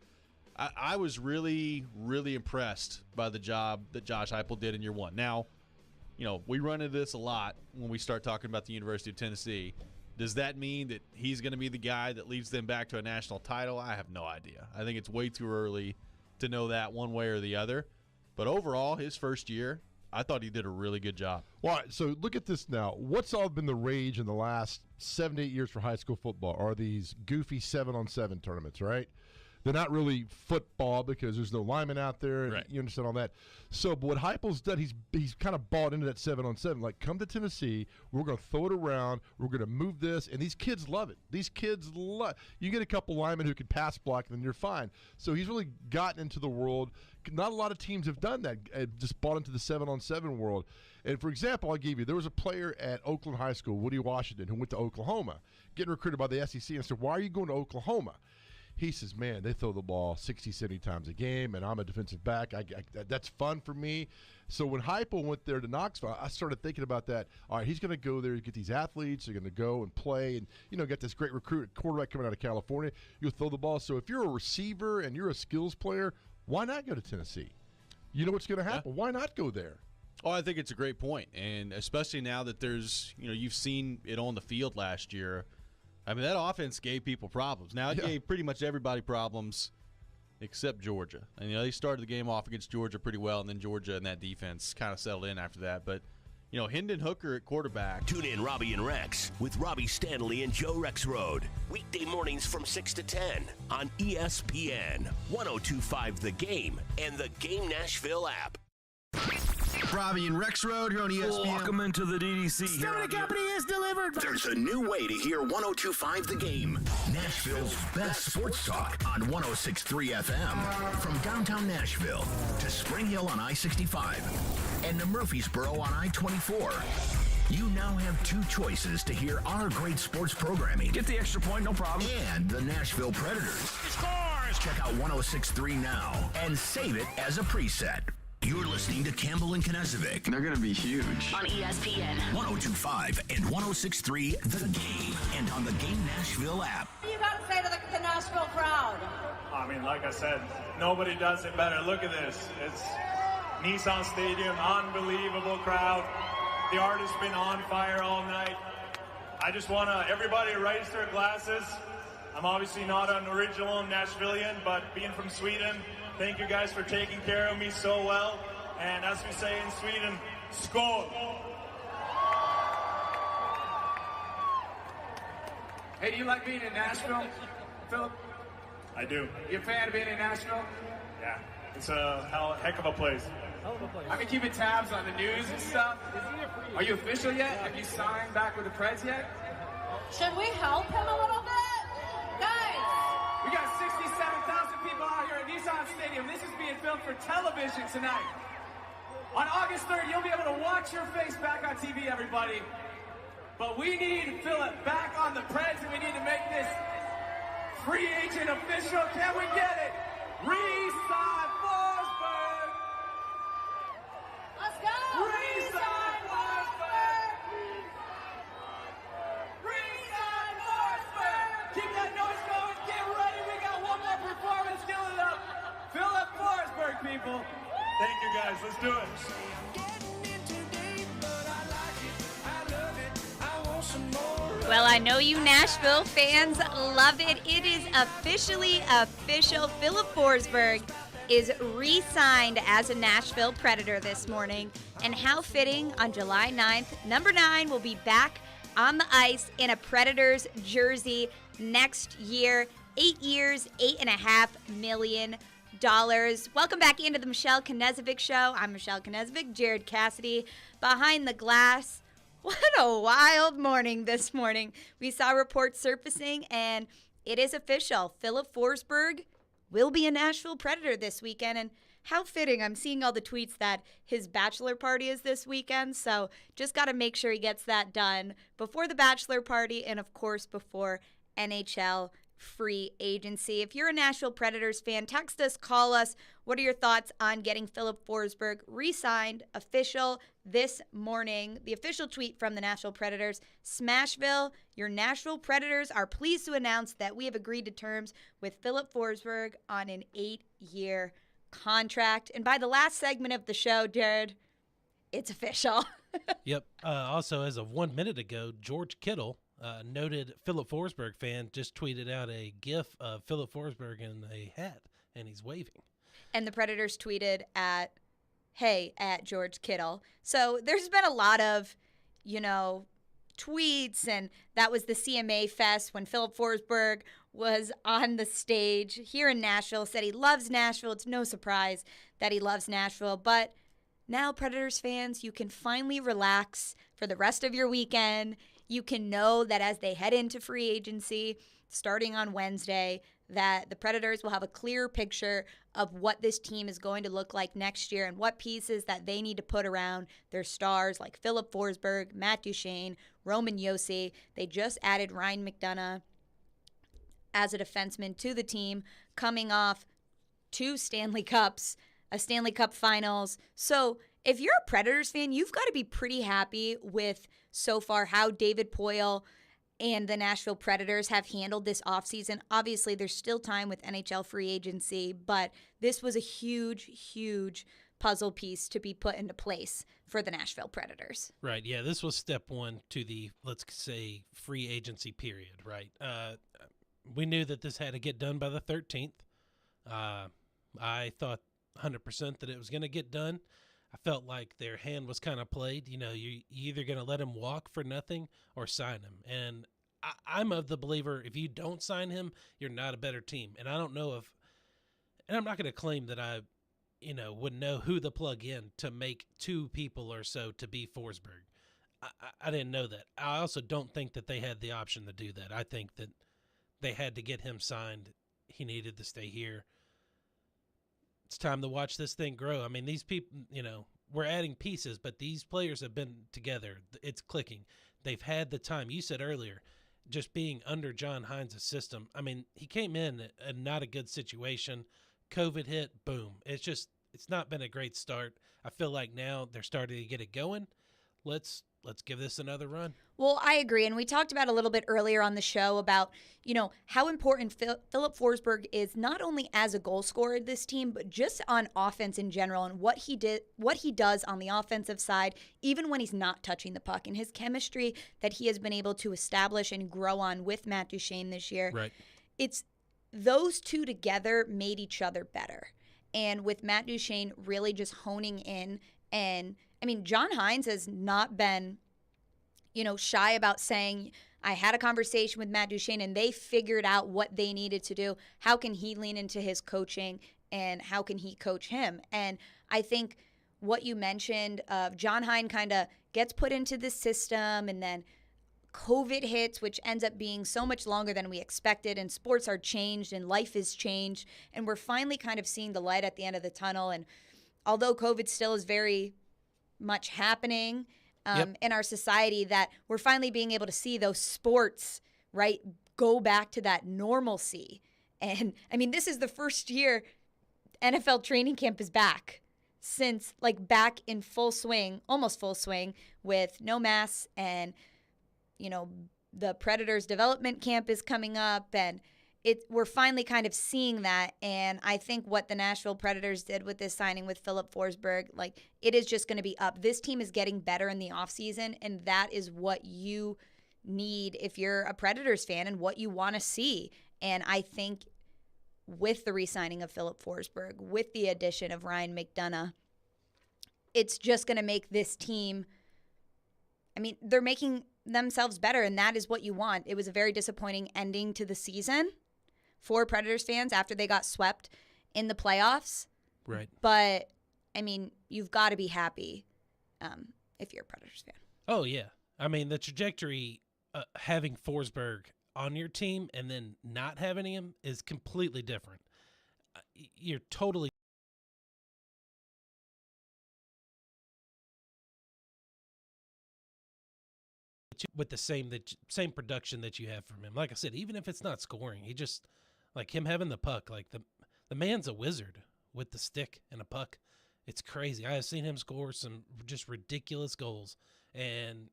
I was really, really impressed by the job that Josh Heupel did in year one. Now, we run into this a lot when we start talking about the University of Tennessee. Does that mean that he's going to be the guy that leads them back to a national title? I have no idea. I think it's way too early to know that one way or the other. But overall, his first year, I thought he did a really good job. Well, so look at this now. What's all been the rage in the last 7 to 8 years for high school football are these goofy 7-on-7 tournaments, right? They're not really football because there's no lineman out there. And Right. You understand all that. So, but what Heupel's done, he's kind of bought into that 7-on-7. Like, come to Tennessee, we're going to throw it around, we're going to move this, and these kids love it. These kids love. You get a couple linemen who can pass block, and then you're fine. So he's really gotten into the world. Not a lot of teams have done that. Just bought into the 7-on-7 world. And for example, I'll give you, there was a player at Oakland High School, Woody Washington, who went to Oklahoma, getting recruited by the SEC, and I said, why are you going to Oklahoma? He says, man, they throw the ball 60, 70 times a game, and I'm a defensive back. That's fun for me. So when Heupel went there to Knoxville, I started thinking about that. All right, he's going to go there to get these athletes. They're going to go and play and, get this great quarterback coming out of California. You'll throw the ball. So if you're a receiver and you're a skills player, why not go to Tennessee? You know what's going to happen. Yeah. Why not go there? Oh, I think it's a great point, and especially now that there's, you've seen it on the field last year. I mean, that offense gave people problems. Now, it gave pretty much everybody problems except Georgia. And, they started the game off against Georgia pretty well, and then Georgia and that defense kind of settled in after that. But, Hendon Hooker at quarterback. Tune in Robbie and Rex with Robbie Stanley and Joe Rexrode. Weekday mornings from 6 to 10 on ESPN, 102.5 The Game, and the Game Nashville app. Robbie and Rexrode here on ESPN. Welcome into the DDC. Stomach Company is delivered. There's a new way to hear 102.5 The Game, Nashville's best sports talk on 106.3 FM. From downtown Nashville to Spring Hill on I-65 and to Murfreesboro on I-24. You now have two choices to hear our great sports programming. Get the extra point, no problem. And the Nashville Predators. Scores! Check out 106.3 now and save it as a preset. You're listening to Campbell and Knezovic. They're going to be huge. On ESPN 102.5 and 106.3 The Game, and on the Game Nashville app. What do you got to say to the Nashville crowd? I mean, like I said, nobody does it better. Look at this. It's Nissan Stadium, unbelievable crowd. The artist's been on fire all night. I just want everybody to raise their glasses. I'm obviously not an original Nashvillian, but being from Sweden, thank you guys for taking care of me so well. And as we say in Sweden, skål! Hey, do you like being in Nashville, Philip? I do. You a fan of being in Nashville? Yeah, it's a heck of a place. I've been keeping tabs on the news and stuff. Are you official yet? Have you signed back with the Preds yet? Should we help him a little bit? Guys! We got 67,000 people out here at Nissan Stadium. This is being filmed for television tonight. On August 3rd, you'll be able to watch your face back on TV, everybody. But we need Philip back on the Preds, and we need to make this free agent official. Can we get it? Re-sign Forsberg! Let's go! Re-sign Forsberg! Re-sign Forsberg! Keep that noise going. Get ready. We got one more performance. Kill it up. Philip Forsberg, people. Thank you, guys. Let's do it. Well, I know you Nashville fans love it. It is officially official. Philip Forsberg is re-signed as a Nashville Predator this morning. And how fitting, on July 9th, number 9 will be back on the ice in a Predators jersey next year. 8 years, $8.5 million. Welcome back into the Michelle Knezovic Show. I'm Michelle Knezovic, Jared Cassidy behind the glass. What a wild morning this morning. We saw reports surfacing, and it is official. Philip Forsberg will be a Nashville Predator this weekend, and how fitting. I'm seeing all the tweets that his bachelor party is this weekend, so just got to make sure he gets that done before the bachelor party and, of course, before NHL free agency. If you're a Nashville Predators fan, text us, call us. What are your thoughts on getting Philip Forsberg re-signed, official this morning? The official tweet from the Nashville Predators: Smashville, your Nashville Predators are pleased to announce that we have agreed to terms with Philip Forsberg on an 8-year contract. And by the last segment of the show, Jared, it's official. Yep. Also, as of 1 minute ago, George Kittle, noted Philip Forsberg fan, just tweeted out a GIF of Philip Forsberg in a hat, and he's waving. And the Predators tweeted at George Kittle. So there's been a lot of, tweets, and that was the CMA Fest when Philip Forsberg was on the stage here in Nashville, said he loves Nashville. It's no surprise that he loves Nashville, but now, Predators fans, you can finally relax for the rest of your weekend. You can know that as they head into free agency, starting on Wednesday, that the Predators will have a clear picture of what this team is going to look like next year and what pieces that they need to put around their stars like Philip Forsberg, Matt Duchene, Roman Josi. They just added Ryan McDonough as a defenseman to the team, coming off 2 Stanley Cups, a Stanley Cup Finals. So if you're a Predators fan, you've got to be pretty happy with so far how David Poile and the Nashville Predators have handled this offseason. Obviously, there's still time with NHL free agency, but this was a huge, huge puzzle piece to be put into place for the Nashville Predators. Right, yeah, this was step one to the, let's say, free agency period, right? We knew that this had to get done by the 13th. I thought 100% that it was going to get done. I felt like their hand was kind of played. You know, you're either going to let him walk for nothing or sign him. And I'm of the believer, if you don't sign him, you're not a better team. And I don't know if, and I'm not going to claim that I, would know who to plug in to make 2 people or so to be Forsberg. I didn't know that. I also don't think that they had the option to do that. I think that they had to get him signed. He needed to stay here. It's time to watch this thing grow. I mean, these people, we're adding pieces, but these players have been together. It's clicking. They've had the time. You said earlier, just being under John Hines' system. I mean, he came in not a good situation. COVID hit, boom. It's not been a great start. I feel like now they're starting to get it going. Let's give this another run. Well, I agree. And we talked about a little bit earlier on the show about, how important Philip Forsberg is not only as a goal scorer of this team, but just on offense in general and what he does on the offensive side, even when he's not touching the puck, and his chemistry that he has been able to establish and grow on with Matt Duchene this year. Right. It's those two together made each other better. And with Matt Duchene really just honing in, and I mean, John Hines has not been, shy about saying, I had a conversation with Matt Duchene and they figured out what they needed to do. How can he lean into his coaching and how can he coach him? And I think what you mentioned of John Hines kind of gets put into the system and then COVID hits, which ends up being so much longer than we expected, and sports are changed and life is changed. And we're finally kind of seeing the light at the end of the tunnel. And although COVID still is very much happening in our society, that we're finally being able to see those sports, right, go back to that normalcy. And I mean, this is the first year NFL training camp is back since back in full swing, almost full swing, with no masks, and the Predators development camp is coming up, and we're finally kind of seeing that. And I think what the Nashville Predators did with this signing with Philip Forsberg, it is just going to be up. This team is getting better in the offseason, and that is what you need if you're a Predators fan and what you want to see. And I think with the re-signing of Philip Forsberg, with the addition of Ryan McDonough, it's just going to make this team, I mean, they're making themselves better, and that is what you want. It was a very disappointing ending to the season for Predators fans after they got swept in the playoffs. Right. But, I mean, you've got to be happy if you're a Predators fan. Oh, yeah. I mean, the trajectory, having Forsberg on your team and then not having him is completely different. You're totally with the same production that you have from him. Like I said, even if it's not scoring, he just, him having the puck, the man's a wizard with the stick and a puck. It's crazy. I have seen him score some just ridiculous goals, and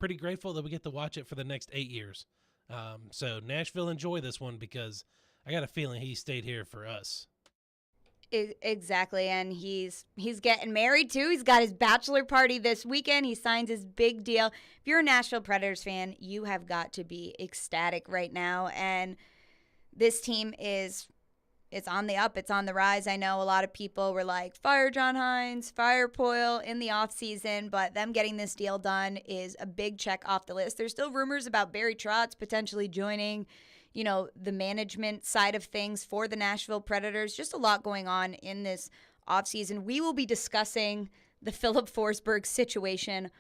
pretty grateful that we get to watch it for the next 8 years. So Nashville, enjoy this one, because I got a feeling he stayed here for us. Exactly, and he's getting married too. He's got his bachelor party this weekend. He signs his big deal. If you're a Nashville Predators fan, you have got to be ecstatic right now. And this team is it's on the up. It's on the rise. I know a lot of people were like, fire John Hines, fire Poyle in the offseason, but them getting this deal done is a big check off the list. There's still rumors about Barry Trotz potentially joining, the management side of things for the Nashville Predators. Just a lot going on in this offseason. We will be discussing the Philip Forsberg situation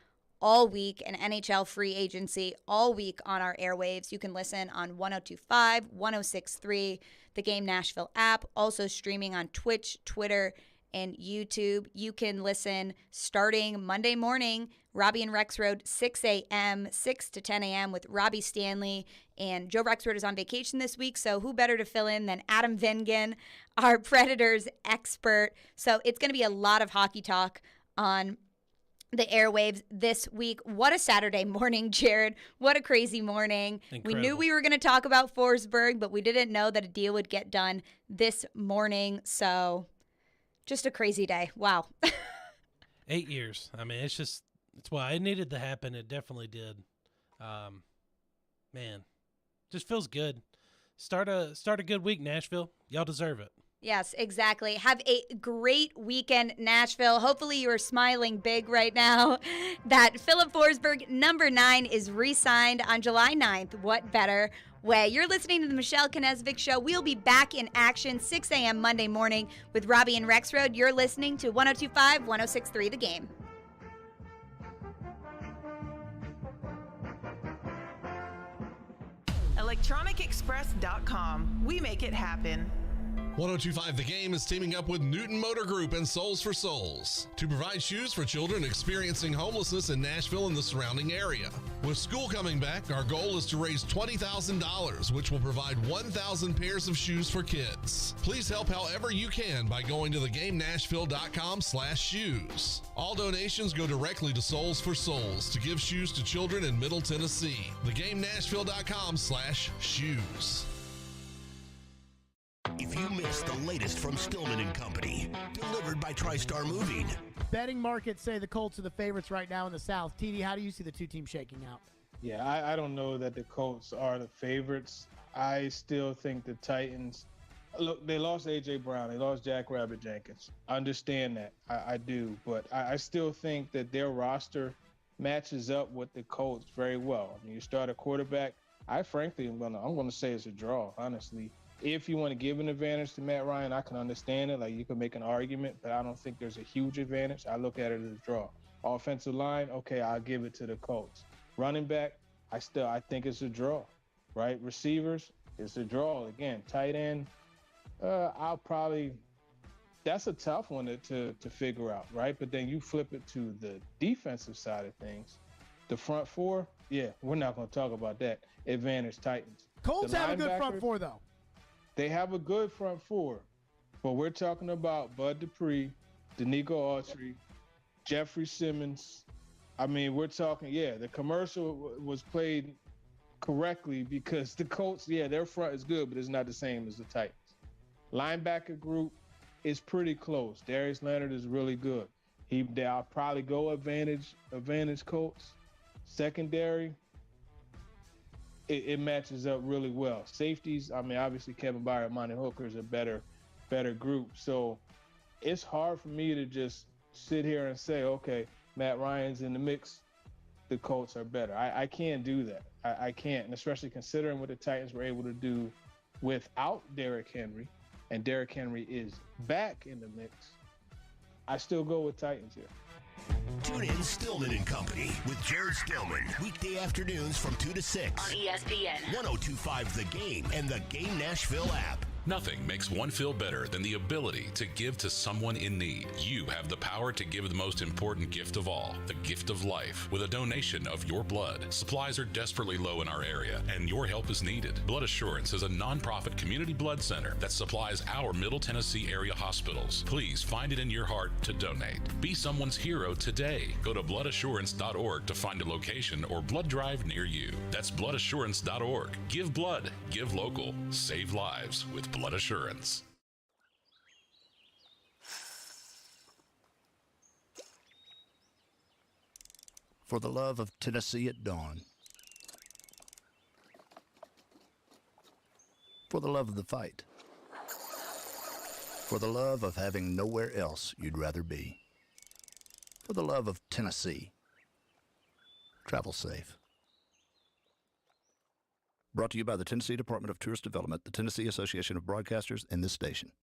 all week and NHL free agency all week on our airwaves. You can listen on 102.5, 106.3, the Game Nashville app, also streaming on Twitch, Twitter, and YouTube. You can listen starting Monday morning, Robbie and Rexroad, 6 a.m., 6 to 10 a.m. with Robbie Stanley. And Joe Rexroad is on vacation this week, so who better to fill in than Adam Vingan, our Predators expert. So it's going to be a lot of hockey talk on the airwaves this week. What a Saturday morning, Jared. What a crazy morning. Incredible. We knew we were going to talk about Forsberg, but we didn't know that a deal would get done this morning. So just a crazy day. Wow. 8 years. I mean, it's why it needed to happen. It definitely did. Man, just feels good. Start a good week, Nashville. Y'all deserve it. Yes, exactly. Have a great weekend, Nashville. Hopefully you are smiling big right now that Philip Forsberg, number 9, is re-signed on July 9th. What better way? You're listening to the Michelle Knezovic Show. We'll be back in action 6 a.m. Monday morning with Robbie and Rexroad. You're listening to 102.5, 106.3 The Game. ElectronicExpress.com. We make it happen. 1025 The Game is teaming up with Newton Motor Group and Souls for Souls to provide shoes for children experiencing homelessness in Nashville and the surrounding area. With school coming back, our goal is to raise $20,000, which will provide 1,000 pairs of shoes for kids. Please help however you can by going to thegamenashville.com/shoes. All donations go directly to Souls for Souls to give shoes to children in Middle Tennessee. thegamenashville.com/shoes. If you missed the latest from Stillman and Company, delivered by TriStar Moving. Betting markets say the Colts are the favorites right now in the South. TD, how do you see the two teams shaking out? Yeah, I don't know that the Colts are the favorites. I still think the Titans, look, they lost A.J. Brown. They lost Jack Rabbit Jenkins. I understand that. I do. But I still think that their roster matches up with the Colts very well. I mean, you start a quarterback. I'm going to say it's a draw, honestly. If you want to give an advantage to Matt Ryan, I can understand it. Like, you can make an argument, but I don't think there's a huge advantage. I look at it as a draw. Offensive line, okay, I'll give it to the Colts. Running back, I think it's a draw, right? Receivers, it's a draw. Again, tight end, that's a tough one to figure out, right? But then you flip it to the defensive side of things. The front four, yeah, we're not going to talk about that. Advantage Titans. Colts have a good front four, though. They have a good front four, but we're talking about Bud Dupree, Danico Autry, Jeffrey Simmons. I mean, we're talking, the commercial was played correctly because the Colts, their front is good, but it's not the same as the Titans. Linebacker group is pretty close. Darius Leonard is really good. I'll probably go advantage Colts. Secondary, it matches up really well. Safeties, I mean, obviously Kevin Byard, Monty Hooker is a better group. So it's hard for me to just sit here and say, okay, Matt Ryan's in the mix, the Colts are better. I can't do that. I can't, and especially considering what the Titans were able to do without Derrick Henry, and Derrick Henry is back in the mix. I still go with Titans here. Tune in Stillman and Company with Jared Stillman. Weekday afternoons from 2 to 6 on ESPN 1025 The Game and the Game Nashville app. Nothing makes one feel better than the ability to give to someone in need. You have the power to give the most important gift of all, the gift of life, with a donation of your blood. Supplies are desperately low in our area, and your help is needed. Blood Assurance is a nonprofit community blood center that supplies our Middle Tennessee area hospitals. Please find it in your heart to donate. Be someone's hero today. Go to bloodassurance.org to find a location or blood drive near you. That's bloodassurance.org. Give blood, give local, save lives with Blood Assurance. For the love of Tennessee at dawn. For the love of the fight. For the love of having nowhere else you'd rather be. For the love of Tennessee. Travel safe. Brought to you by the Tennessee Department of Tourist Development, the Tennessee Association of Broadcasters, and this station.